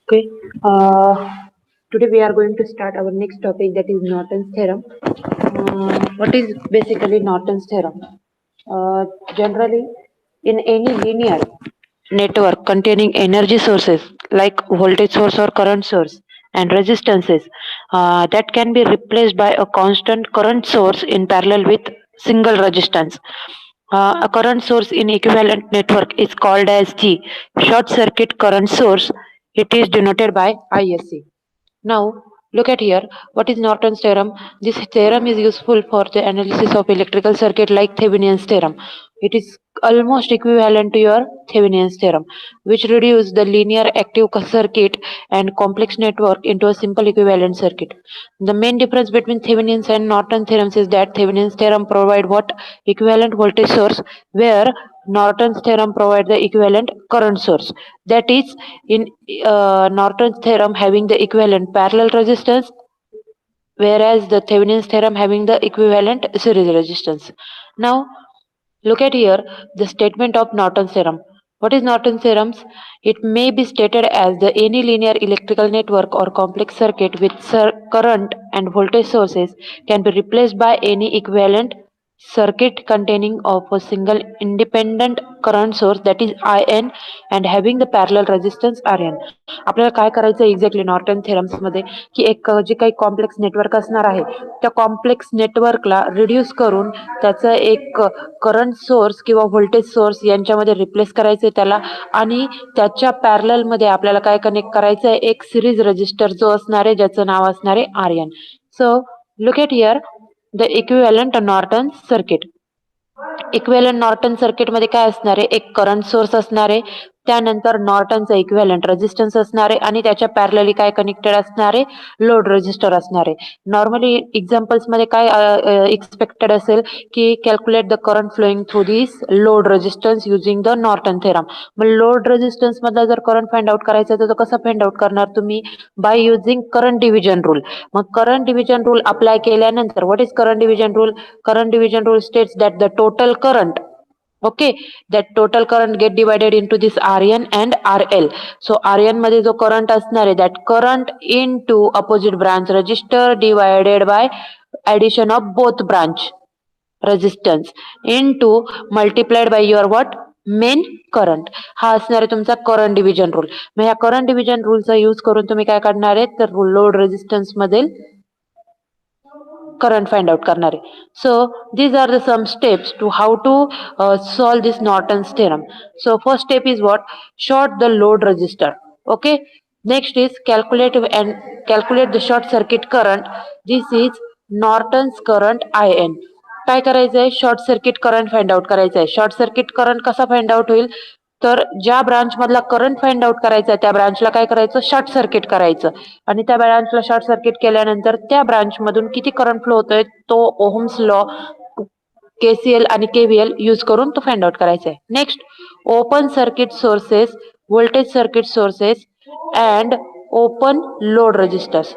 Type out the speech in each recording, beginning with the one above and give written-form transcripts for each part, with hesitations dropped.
Okay. Uh, Today we are going to start our next topic, that is Norton's theorem. What is basically Norton's theorem? Uh, Generally, in any linear network containing energy sources like voltage source or current source and resistances that can be replaced by a constant current source in parallel with single resistance. A current source in equivalent network is called as the short circuit current source. It is denoted by ISC. Now, look at here. What is Norton's theorem? This theorem is useful for the analysis of electrical circuit like Thevenin's theorem. It is almost equivalent to your Thevenin's theorem, which reduces the linear active circuit and complex network into a simple equivalent circuit. The main difference between Thevenin's and Norton theorems is that Thevenin's theorem provide what equivalent voltage source, where Norton's theorem provide the equivalent current source. That is, in Norton's theorem having the equivalent parallel resistance, whereas the Thevenin's theorem having the equivalent series resistance. Now, look at here the statement of Norton's theorem. What is Norton's theorem? It may be stated as the any linear electrical network or complex circuit with current and voltage sources can be replaced by any equivalent circuit containing of a single independent current source, that is IN, and having the parallel resistance RN. आपल्याला काय करायचं exactly Norton theorems मध्ये की एक जे काही complex network असणार आहे त्या कॉम्प्लेक्स नेटवर्कला रिड्यूस करून त्याचं एक करंट सोर्स किंवा व्होल्टेज सोर्स यांच्यामध्ये रिप्लेस करायचंय त्याला, आणि त्याच्या पॅरलल मध्ये आपल्याला काय कनेक्ट करायचं आहे, एक सिरीज रजिस्टर जो असणार आहे ज्याचं नाव असणार आहे RN. So look at here the equivalent Norton circuit. Equivalent Norton circuit मध्ये काय असणार आहे, एक करंट सोर्स असणार आहे, त्यानंतर नॉर्टनचा इक्विव्हॅलंट रेजिस्टन्स असणार आहे आणि त्याच्या पॅरलली काय कनेक्टेड असणार आहे, लोड रेजिस्टर असणार आहे. नॉर्मली एक्झाम्पल्स मध्ये काय एक्सपेक्टेड असेल की calculate the current flowing through this load resistance using the Norton theorem. मग लोड रेजिस्टन्स मधला जर करंट फाइंड आउट करायचा तर तो कसा फाइंड आउट करणार तुम्ही, by using current division rule. मग करंट डिव्हिजन रूल अप्लाय केल्यानंतर what is current division rule? Current division rule states that the total current, okay, that total current get divided into this RN and RL. So RN मध्ये जो current असणार आहे, that current into opposite branch resistor divided by addition of both branch resistance into multiplied by your what, main current. हा असणार आहे तुमचा current division rule. मग ह्या करंट डिव्हिजन रूलचा यूज करून तुम्ही काय काढणार आहे, तर लोड रेजिस्टन्स मधील current find out करणार आहे. So these are the some steps to how to solve this Norton's theorem. So first step is what, short the load resistor. Okay, next is calculate the short circuit current. This is Norton's current IN. काय करायचं आहे, short circuit current find out करायचं आहे. Short circuit current कसा find out होईल, तर ज्या branch मधला करंट फाइंड आउट करायचा आहे त्या ब्रांचला काय करायचं, शॉर्ट सर्किट करायचं, आणि त्या ब्रांचला शॉर्ट सर्किट केल्यानंतर त्या ब्रांच मधून किती करंट फ्लो होतोय तो ओहम्स लॉ, केसीएल आणि केव्हीएल यूज करून तो फाइंड आउट करायचा आहे. Next, open circuit sources, voltage circuit sources and open load resistors.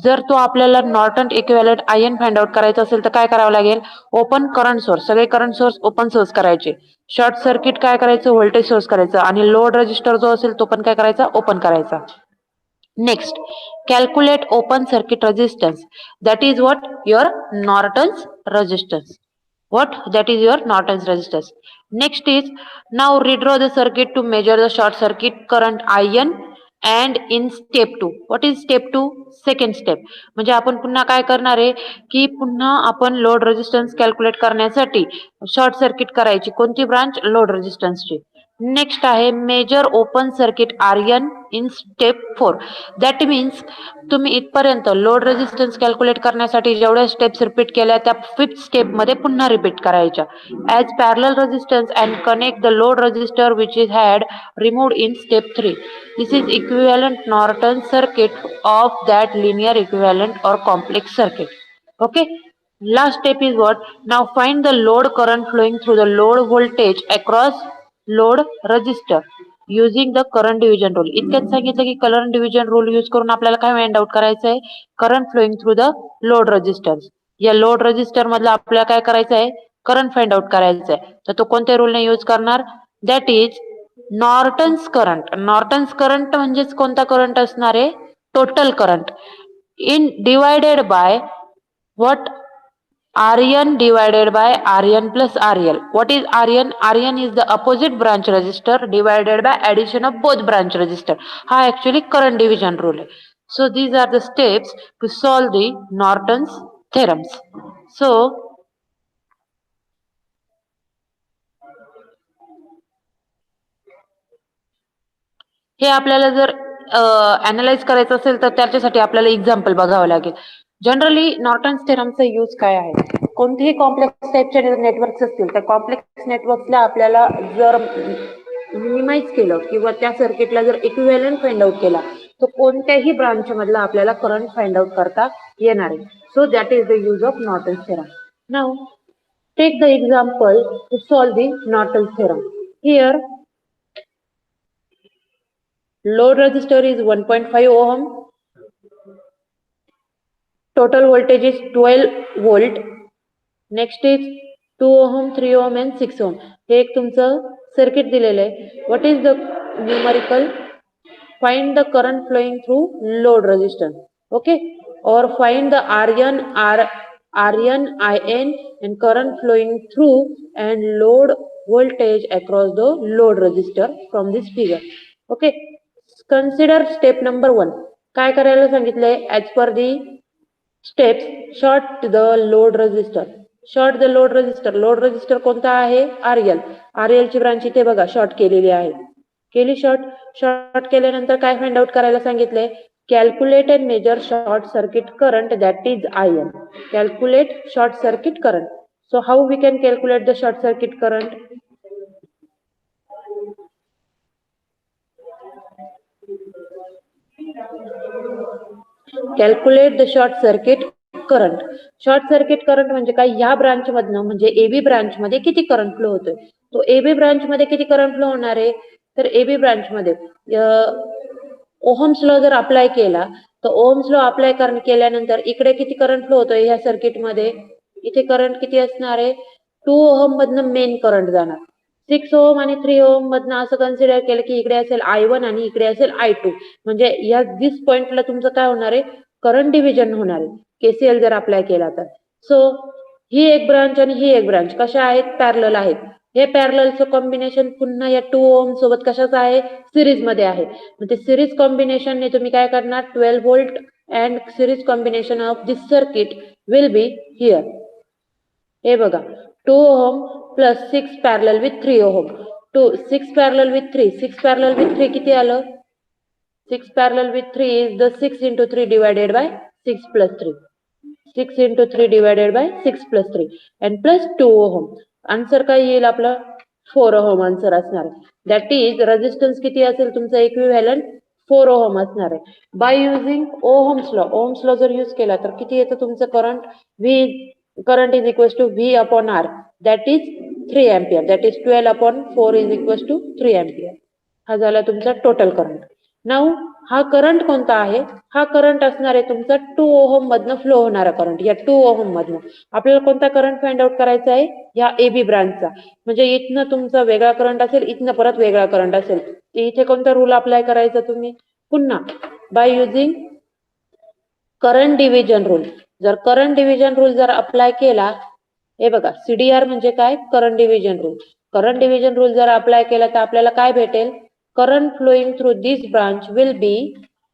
जर तो आपल्याला Norton equivalent IN find out करायचा असेल तर काय करावं लागेल, ओपन करंट सोर्स, सगळे करंट सोर्स ओपन सोर्स करायचे, शॉर्ट सर्किट काय करायचं, व्होल्टेज सोर्स करायचं, आणि लोड रेजिस्टर जो असेल तो पण काय करायचा, ओपन करायचा. Next, calculate open circuit resistance. That is what, your Norton's resistance. What? That is your Norton's resistance. Next is, now redraw the circuit to measure the short circuit current IN. And in step 2, what is step 2? Second step. म्हणजे आपण पुन्हा काय करणार आहे की पुन्हा आपण load resistance calculate करण्यासाठी शॉर्ट सर्किट करायची, कोणती ब्रांच, लोड रेजिस्टन्सची. नेक्स्ट आहे measure open circuit RN in step 4. That means तुम्ही इथपर्यंत लोड रेजिस्टन्स कॅल्क्युलेट करण्यासाठी जेवढ्या स्टेप्स रिपीट केल्या त्या फिफ्थ स्टेप मध्ये पुन्हा रिपीट करायच्या. As parallel resistance and connect the load resistor which is had removed in step 3. This is equivalent Norton circuit of that linear equivalent or complex circuit. Okay. Last step is what? Now find the load current flowing through the load voltage across load register using the current division rule. इतक्यात सांगितलं की current division rule use करून आपल्याला काय find out करायचं आहे, current flowing through the load resistance. या load register मधला आपल्याला काय करायचं आहे, करंट फाइंड आउट करायचं आहे. तर तो कोणत्या रूलने यूज करणार, दॅट इज नॉर्टन्स करंट म्हणजेच कोणता करंट असणार आहे? Total current in divided by what? Rn divided by Rn plus RL. What is Rn? Rn is the opposite branch resistor divided by addition of both branch resistor. हा actually current division rule आहे. So these are the steps to solve the Norton's theorems. So हे आपल्याला जर analyse करायचं असेल तर त्याच्यासाठी आपल्याला एक्झाम्पल बघावं लागेल. जनरली नॉर्टन्स थेरमचा यूज काय आहे? कोणतेही कॉम्प्लेक्स टाइपचे नेटवर्क्स असतील तर कॉम्प्लेक्स नेटवर्कला आपल्याला जर मिनिमाइज केलं किंवा त्या सर्किटला जर इक्विव्हॅलंट फाइंड आउट केला तर कोणत्याही ब्रांच मधला आपल्याला करंट फाइंड आउट करता येणार आहे. So that is the use of Norton's theorem. Now take the example to solve the Norton's theorem. Here load resistor is 1.5 ohm. Total voltage is 12 volt. Next is 2 ohm, 3 ohm and 6 ohm. हे एक तुमचं circuit दिलेलं आहे. What is the numerical? Find the current flowing through load resistance. Okay, or find the Rn, In and current flowing through and load voltage across the load resistor from this figure. Okay, consider step number 1. काय करायला सांगितलंय? As per the steps, short the load resistor. Short the load resistor. Load resistor कोणता आहे? RL. RL ची branch इथे बघा short केलेली आहे. केली शॉर्ट केल्यानंतर काय फाइंड आउट करायला सांगितलंय? Calculate and measure short circuit current that is IN. Calculate short circuit current. So how we can calculate the short circuit current? Calculate the short circuit current. Short circuit current म्हणजे काय? ह्या branch मधनं म्हणजे AB branch मध्ये किती current flow होतोय? तो AB branch मध्ये किती करंट फ्लो होणार आहे? तर एबी ब्रांच मध्ये ओहम्स लॉ जर अप्लाय केला तर ओहम्स लॉ अप्लाय केल्यानंतर इकडे किती करंट फ्लो होतोय ह्या सर्किट मध्ये? इथे करंट किती असणार आहे? 2 ओहम मधनं मेन करंट जाणार. 6 ओहम आणि 3 ओहम मधनं असं कन्सिडर केलं की इकडे असेल I1 आणि इकडे असेल I2. म्हणजे या दिस पॉइंटला तुमचं काय होणार आहे? करंट डिव्हिजन होणार आहे केसीएल जर अप्लाय केला तर. सो ही एक ब्रांच आणि ही एक ब्रांच कशा आहेत? पॅरलल आहेत. हे पॅरललचं कॉम्बिनेशन पुन्हा या 2 ओहम सोबत कशाचं आहे? सिरीज मध्ये आहे. म्हणजे सिरीज कॉम्बिनेशनने तुम्ही काय करणार? 12 volt and series combination of this circuit will be here. हे बघा 2 ohm plus 6 parallel with 3 ohm. 6 parallel with 3. 6 parallel with 3 किती आलं? 6 parallel with 3 is the 6 into 3 divided by 6 plus 3. 6 into 3 divided by 6 plus 3 and plus 2 ohm. Answer काय येईल आपलं? 4 ohm answer असणार आहे. That is resistance किती असेल तुमचा? इक्विव्हॅलंट 4 ohm असणार आहे. बाय युझिंग ओहम्स लॉ जर यूज केला तर किती येतं तुमचं current? Current is equal to V upon R. That is 3 ampere. That is 12 upon 4 is equal to 3 ampere. हा झाला तुमचा टोटल करंट. नाउ हा करंट कोणता आहे? हा करंट असणार आहे तुमचा 2 ओहम मधनं फ्लो होणारा करंट. या 2 ओहम मधनं आपल्याला कोणता करंट फाइंड आउट करायचा आहे? या एबी ब्रांचचा. म्हणजे इथनं तुमचा वेगळा करंट असेल, इथनं परत वेगळा करंट असेल. इथे कोणता रूल अप्लाय करायचा तुम्ही? पुन्हा by using current division rule. जर करंट डिव्हिजन रूल जर अप्लाय केला, हे बघा CDR म्हणजे काय? Current division rule. Current division rule जर अप्लाय केला तर आपल्याला काय भेटेल? Current flowing through this branch will be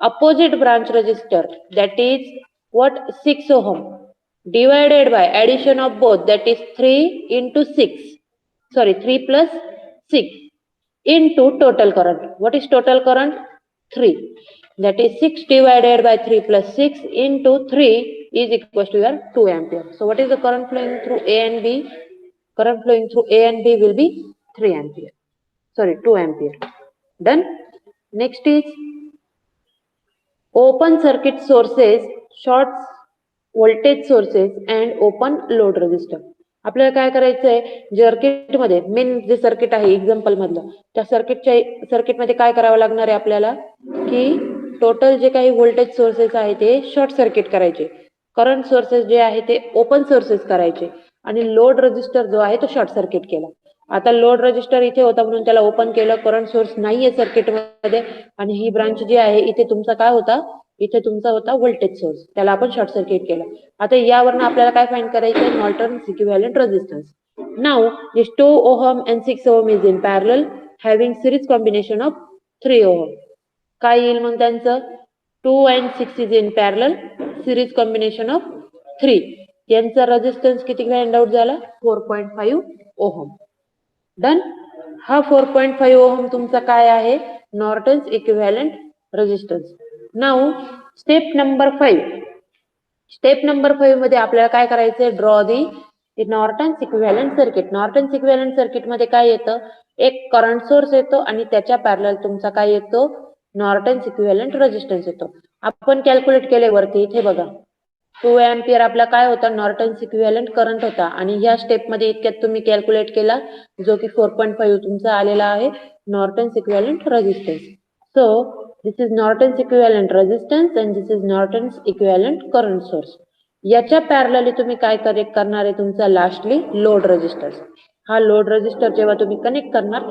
opposite branch resistor, that is what? 6 ohm divided by addition of both, that is 3 into 6, sorry 3 plus 6 into total current. What is total current? 3. That is 6 divided by 3 plus 6 into 3 is equal to your 2 ampere. So what is the current flowing through A and B? Current flowing through A and B will be 3 ampere. Sorry, 2 ampere. Done. Next is open circuit sources, short voltage sources and open load resistor. आपल्याला काय करायचंय? Circuit मध्ये main जे circuit आहे example मधलं त्या circuit मध्ये काय करावं लागणार आहे आपल्याला? की टोटल जे काही व्होल्टेज सोर्सेस आहे ते शॉर्ट सर्किट करायचे. करंट सोर्सेस जे आहे ते ओपन सोर्सेस करायचे आणि लोड रेजिस्टर जो आहे तो शॉर्ट सर्किट केला. आता लोड रजिस्टर इथे होता म्हणून त्याला ओपन केलं, करंट सोर्स नाहीये सर्किटमध्ये आणि ही ब्रांच जी आहे इथे तुमचा काय होता, इथे तुमचा होता व्होल्टेज सोर्स, त्याला आपण शॉर्ट सर्किट केलं. आता यावरनं आपल्याला काय फाइंड करायचं, Norton's equivalent resistance. Now this 2 ohm and 6 ohm is in parallel having series combination of 3 ohm. काय येईल मग त्यांचं, 2 and 6 is in parallel series combination of 3. यांचा रेझिस्टन्स किती फाइंड आउट झाला, 4.5 ohm. डन. हा 4.5 ओहम तुमचा काय आहे, Norton's equivalent resistance. Now step number 5. Step number 5 मध्ये आपल्याला काय करायचंय, draw the Norton's equivalent circuit. Norton's equivalent circuit मध्ये काय येतं, एक करंट सोर्स येतो आणि त्याच्या पॅरलल तुमचा काय येतो, नॉर्टन्स इक्विव्हॅलेंट रेझिस्टन्स येतो. आपण कॅल्क्युलेट केले वरती इथे बघा, 2 एम्पियर आपला काय होता, नॉर्टन्स इक्विव्हॅलेंट करंट होता आणि ह्या स्टेप मध्ये इतक्यात तुम्ही कॅल्क्युलेट केला जो की 4.5 तुमचा आलेला आहे Norton's equivalent resistance. So this is Norton's equivalent resistance and this is Norton's equivalent current source. याच्या पॅरलली तुम्ही काय कनेक्ट करणार आहे, तुमचा लास्टली लोड रेझिस्टन्स. हा लोड रेझिस्टर जेव्हा तुम्ही कनेक्ट करणार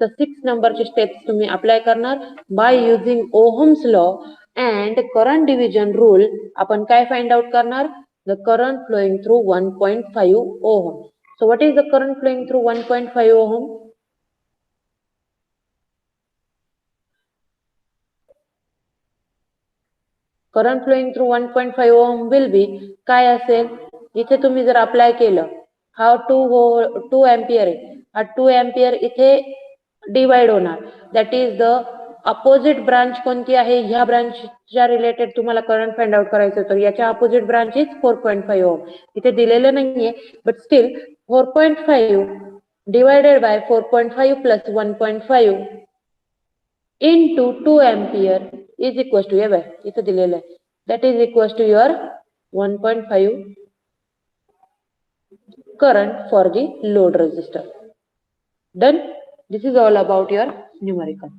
तर 6 नंबरचे स्टेप्स तुम्ही अप्लाय करणार by using Ohm's law and current division rule. आपण काय फाइंड आउट करणार, the current flowing through 1.5 ohm. So what is the current flowing through 1.5 ohm? Current flowing through 1.5 ohm will be काय असेल, इथे तुम्ही जर अप्लाय केलं, हा 2 एम्पियर आहे, हा 2 एम्पियर इथे डिवाइड होणार, that is the opposite branch कोणती आहे, ह्या ब्रांचच्या रिलेटेड तुम्हाला करंट फाइंड आउट करायचं तर याच्या अपोजिट ब्रांच इज 4.5 ओम. इथे दिलेलं नाहीये but still 4.5 divided by 4.5 plus 1.5 into 2 ampere is equals to, इथे दिलेलं आहे, that is equals to your 1.5 current for the load resistor. Done. This is all about your numerical.